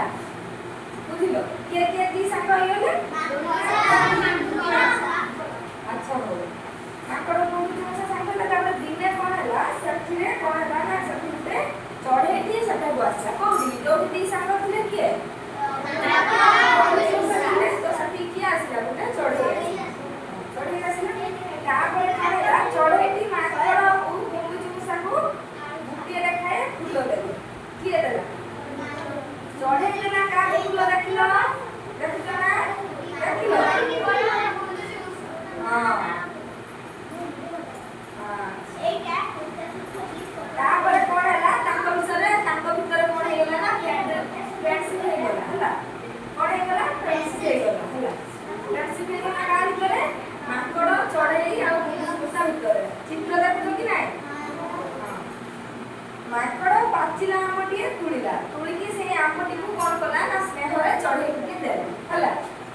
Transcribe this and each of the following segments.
है बुझिलो किए दी सांग हो गले अच्छा हो माकड़ बंधु मशा सांग होला दिने कौन है से कौन है ना से चढ़े थी से आसला कौन जो दी सांग थे किए तो सती किए आसला गोटे चढ़े आसला तापर खाला चढ़े माकड़ बंधु मशा को गुटिए देखाए फूल देले किए देला चढ़े देला का फूल देखिलो देखिलो ना देखिलो हां तापर कोन हला ताको भितर कोन हे गेला ना फ्रेंडशिप हे गेला हला कोन हे गेला फ्रेंडशिप हे गेला हला फ्रेंडशिप हे गेला का भितर माकड़ चढ़े आ मुसा भितर चित्र देखो कि नाही माकड़ पाचिला आमटिए तुळिला तुळिकी से आमटी को कोन कला ना स्नेह रे चढ़े के दे हला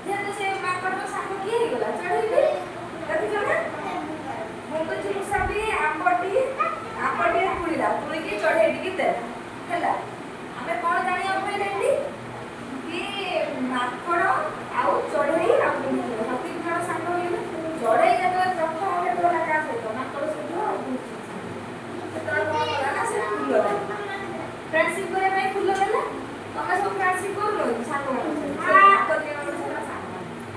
जेतो से माकड़ रो सांग की हे गेला चढ़े देखिलो ना मुंडो चिमुसा भी आमटी तुळिला तुळिकी चढ़े के दे हला हमें कोन जानिया पइलेंदी कि माकड़ आउ चढ़े आ हाथी कण सांग होइले चढ़े जब प्रथम के तो लगा सहित माकड़ से जो तो कोन होला ना से फूल फ्रेंडशिप करे भाई फूल देला तमे सब फ्रेंडशिप करलो सांग माकड़ के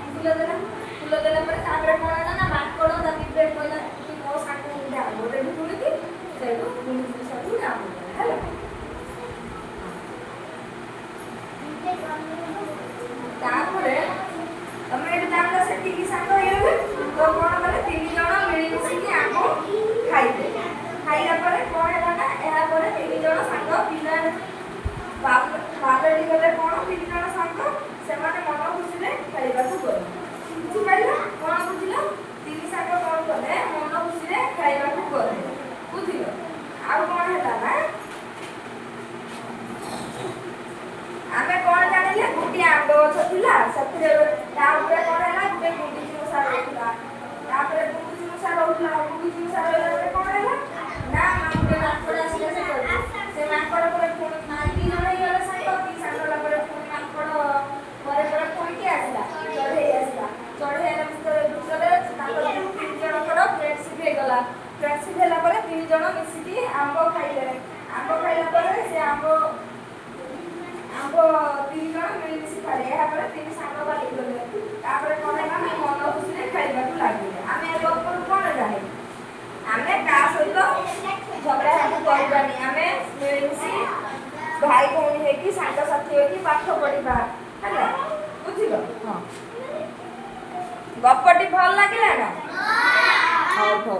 फूल देला पर तापर कोन होला ना माकड़ दाबी पे कोइला कि मो सांग मुंडा गोटे भी तुली कि सेटो मुंडी सब ना हला तापरे तमे एटा जानला सेठी की सांग हेले तो कोन बोले तीन जण मिली मिसी कि आको खाइबे खाइला परे कोन होला ना एहा परे तीन जण सांग पिला बालडी गले कोन तीन जण सांग से माने मन खुशी रे खाइबा को गले बुझि पाइला कोन बुझिलो तीन सांग कोन गले मन खुशी रे खाइबा को गले बुझिलो आ कोन होला ना आमे कोन जानिले गुटी आंब गछ थिला सथिरे ता ऊपर कोन हैला गुटे गुटी मशा रहला तापर गुटी मशा रहला गुटी मशा रहला कोन हैला ना माकड़ माकड़ आसीले से माकड़ पर कोन माटी जणे गेला सांग ला पर कोन माकड़ पर कोन के आसला चढ़े आला भितर दुसरे तापर तीन जण कर फ्रेंडशिप हे गला फ्रेंडशिप होला पर तीन जण मिसिकी आंब खाइला पर से आंब तीन जण मिलमिशि खाले ଏହା ପରେ ତିନି ସାଙ୍ଗ ବାଲି ଗଲେ ତାପରେ କଣ ହେଲା ନା ମନ ଖୁସିରେ ଖାଇବାକୁ ଲାଗିଲେ ଆମେ ଗପରୁ କଣ ଜାଣିଲେ ଆମେ କା ସହିତ ଝଗଡ଼ା କରିବାନି ଆମେ ମିଳିମିଶି ଭାଇ ଭଉଣୀ ହେଇକି ସାଙ୍ଗ ସାଥୀ ହେଇକି ପାଠ ପଢିବା ହେଲା ବୁଝିଲ ହଁ ଗପଟି ଭଲ ଲାଗିଲା ନା ହଉ